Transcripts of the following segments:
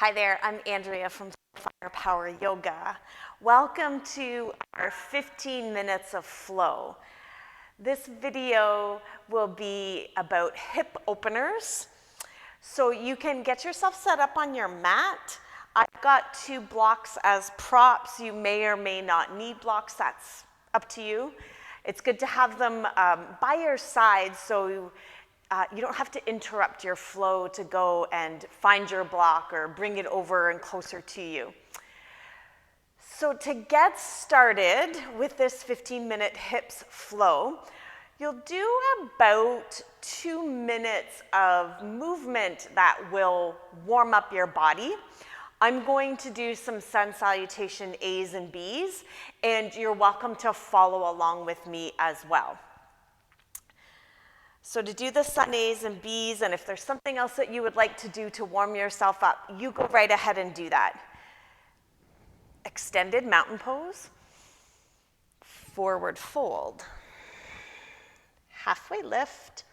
Hi there, I'm Andrea from Firepower Yoga. Welcome to our 15 minutes of flow. This video will be about hip openers. So you can get yourself set up on your mat. I've got 2 blocks as props. You may or may not need blocks, that's up to you. It's good to have them by your side so you don't have to interrupt your flow to go and find your block or bring it over and closer to you. So to get started with this 15-minute hips flow, you'll do about 2 minutes of movement that will warm up your body. I'm going to do some sun salutation A's and B's, and you're welcome to follow along with me as well. So to do the sun A's and B's, and if there's something else that you would like to do to warm yourself up, you go right ahead and do that. Extended mountain pose, forward fold, halfway lift,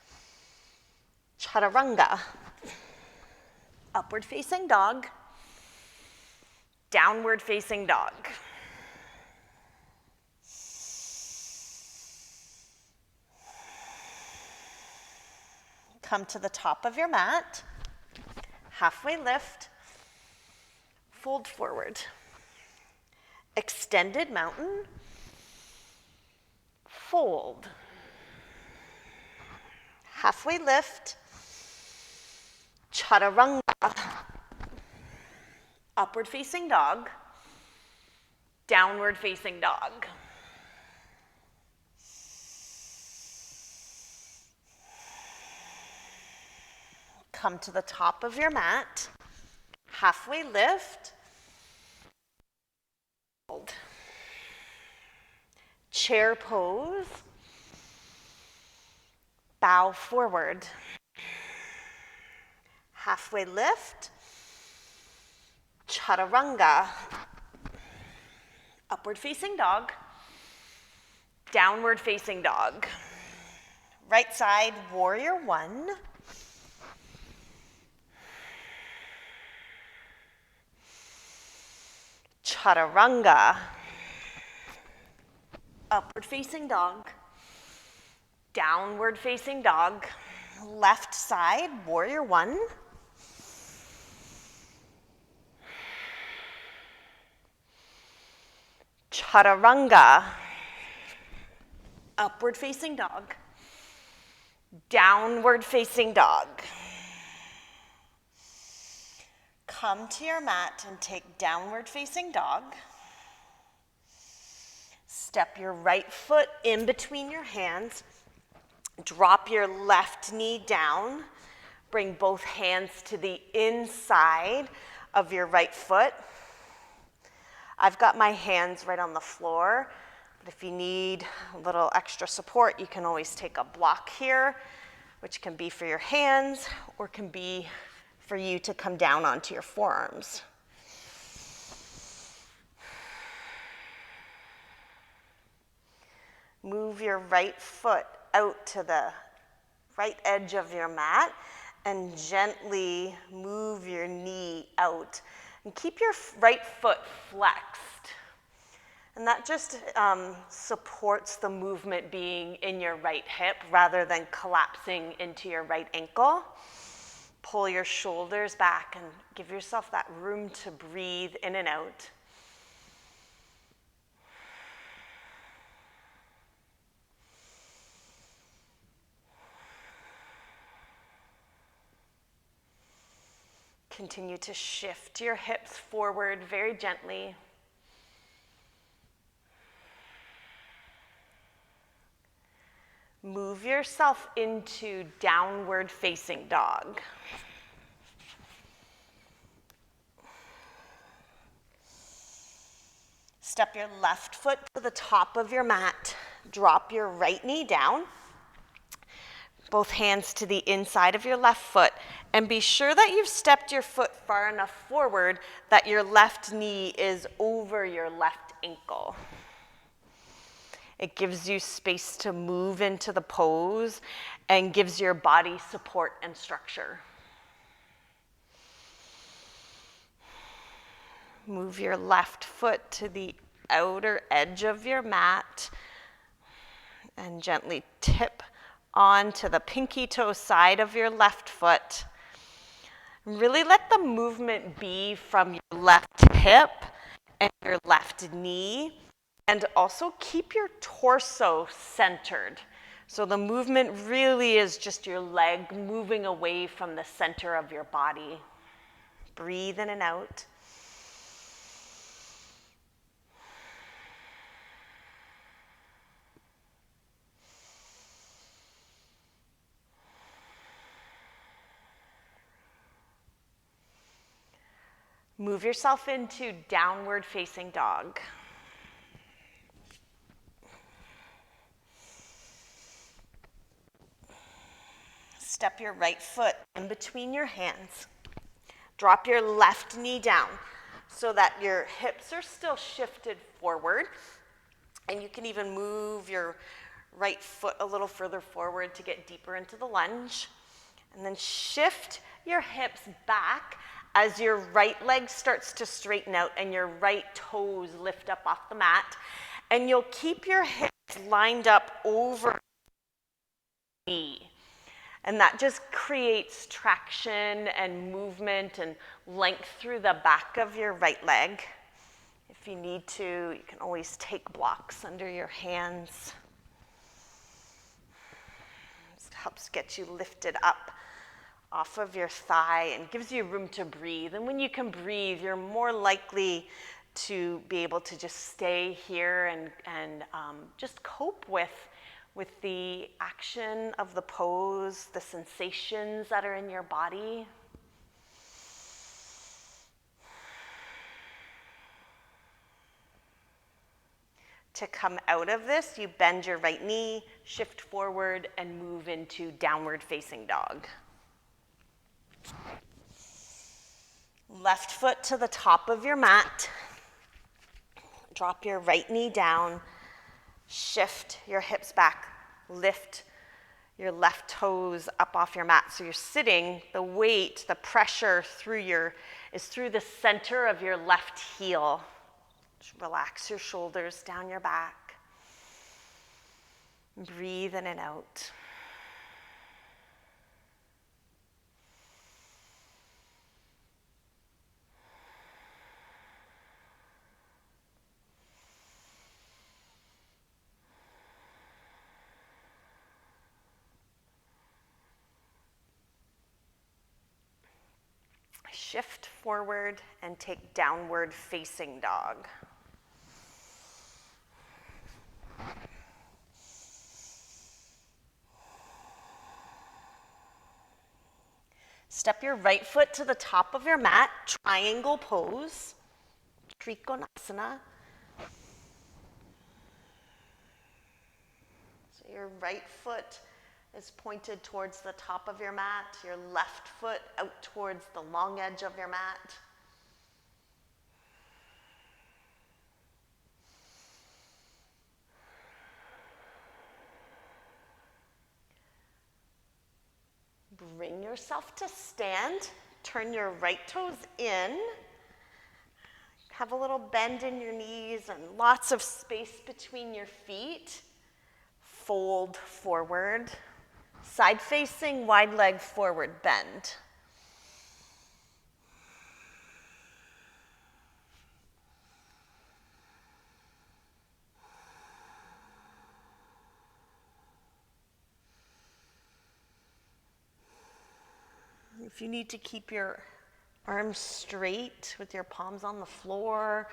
chaturanga, upward facing dog, downward facing dog. Come to the top of your mat, halfway lift, fold forward. Extended mountain, fold. Halfway lift, chaturanga, upward facing dog, downward facing dog. Come to the top of your mat, halfway lift, fold. Chair pose, bow forward, halfway lift, chaturanga, upward facing dog, downward facing dog. Right side, warrior 1. Chaturanga, upward facing dog, downward facing dog, left side, warrior 1. Chaturanga, upward facing dog, downward facing dog. Come to your mat and take downward facing dog. Step your right foot in between your hands. Drop your left knee down. Bring both hands to the inside of your right foot. I've got my hands right on the floor, but if you need a little extra support, you can always take a block here, which can be for your hands or can be for you to come down onto your forearms. Move your right foot out to the right edge of your mat and gently move your knee out. And keep your right foot flexed. And that just supports the movement being in your right hip rather than collapsing into your right ankle. Pull your shoulders back and give yourself that room to breathe in and out. Continue to shift your hips forward very gently. Move yourself into downward facing dog. Step your left foot to the top of your mat. Drop your right knee down. Both hands to the inside of your left foot. And be sure that you've stepped your foot far enough forward that your left knee is over your left ankle. It gives you space to move into the pose and gives your body support and structure. Move your left foot to the outer edge of your mat and gently tip onto the pinky toe side of your left foot. Really let the movement be from your left hip and your left knee, and also keep your torso centered. So the movement really is just your leg moving away from the center of your body. Breathe in and out. Move yourself into downward facing dog. Step your right foot in between your hands. Drop your left knee down so that your hips are still shifted forward. And you can even move your right foot a little further forward to get deeper into the lunge. And then shift your hips back as your right leg starts to straighten out and your right toes lift up off the mat. And you'll keep your hips lined up over the knee. And that just creates traction and movement and length through the back of your right leg. If you need to, you can always take blocks under your hands. This helps get you lifted up off of your thigh and gives you room to breathe. And when you can breathe, you're more likely to be able to just stay here and just cope with the action of the pose, the sensations that are in your body. To come out of this, you bend your right knee, shift forward, and move into downward facing dog. Left foot to the top of your mat. Drop your right knee down. Shift your hips back. Lift your left toes up off your mat. So you're sitting, the weight, the pressure is through the center of your left heel. Just relax your shoulders down your back. Breathe in and out. Shift forward and take downward facing dog. Step your right foot to the top of your mat, triangle pose, Trikonasana. So your right foot is pointed towards the top of your mat, your left foot out towards the long edge of your mat. Bring yourself to stand. Turn your right toes in. Have a little bend in your knees and lots of space between your feet. Fold forward. Side facing, wide leg forward bend. If you need to keep your arms straight with your palms on the floor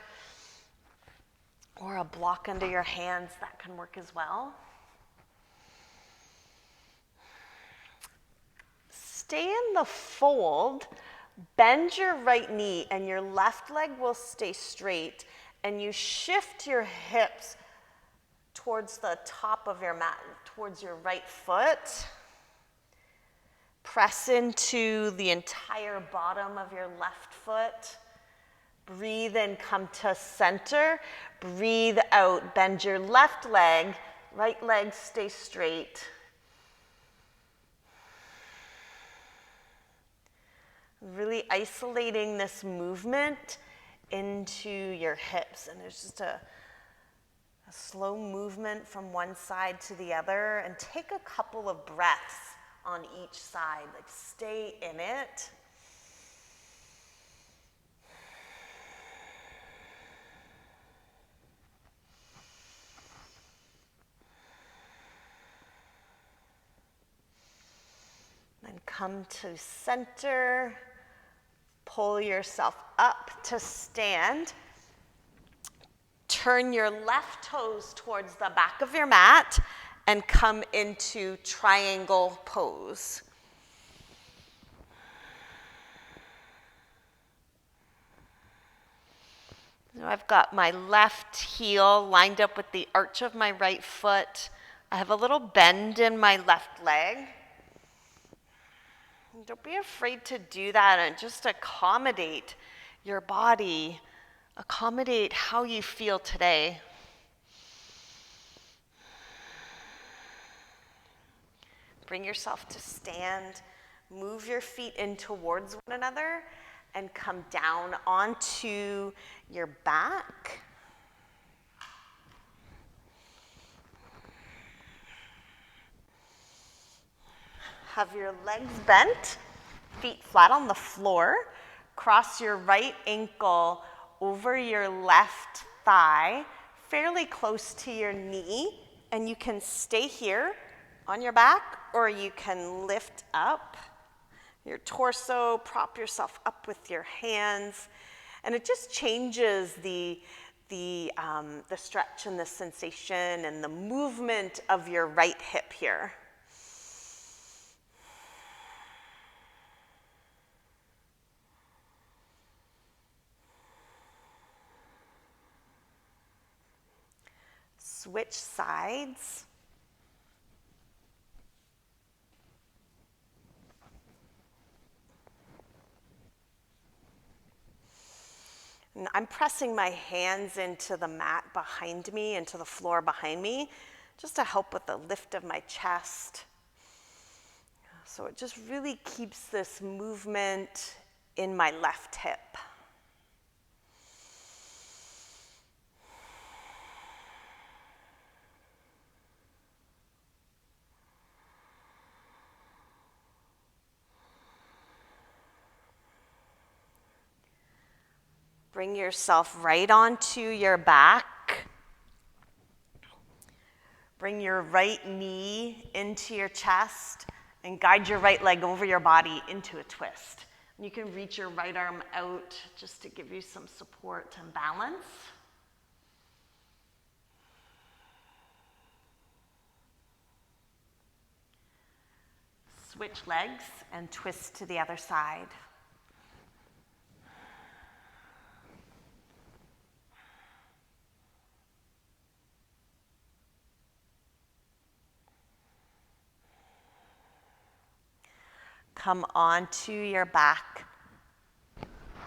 or a block under your hands, that can work as well. Stay in the fold, bend your right knee and your left leg will stay straight, and you shift your hips towards the top of your mat, towards your right foot. Press into the entire bottom of your left foot. Breathe in, come to center. Breathe out, bend your left leg, right leg stay straight. Really isolating this movement into your hips. And there's just a slow movement from one side to the other. And take a couple of breaths on each side. Like, stay in it. Then come to center. Pull yourself up to stand. Turn your left toes towards the back of your mat and come into triangle pose. So I've got my left heel lined up with the arch of my right foot. I have a little bend in my left leg. Don't be afraid to do that and just accommodate your body, accommodate how you feel today. Bring yourself to stand, move your feet in towards one another, and come down onto your back. Have your legs bent, feet flat on the floor. Cross your right ankle over your left thigh, fairly close to your knee, and you can stay here on your back, or you can lift up your torso, prop yourself up with your hands, and it just changes the stretch and the sensation and the movement of your right hip here. Switch sides. And I'm pressing my hands into the mat behind me, into the floor behind me, just to help with the lift of my chest. So it just really keeps this movement in my left hip. Bring yourself right onto your back. Bring your right knee into your chest and guide your right leg over your body into a twist. And you can reach your right arm out just to give you some support and balance. Switch legs and twist to the other side. Come onto your back,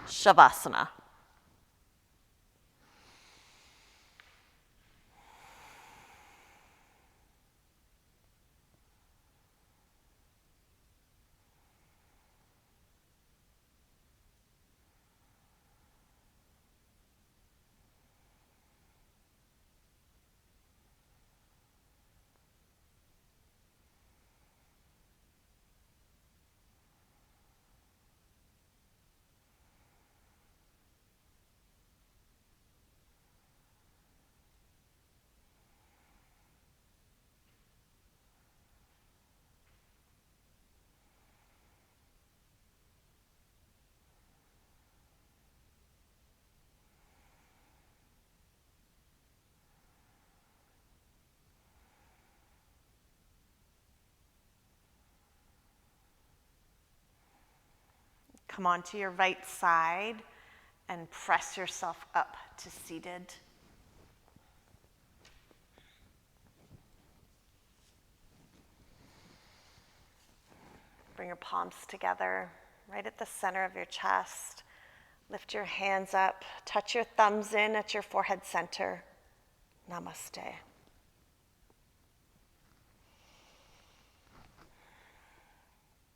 Shavasana. Come onto your right side and press yourself up to seated. Bring your palms together right at the center of your chest. Lift your hands up, touch your thumbs in at your forehead center. Namaste.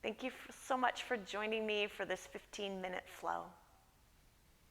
Thank you so much for joining me for this 15-minute flow.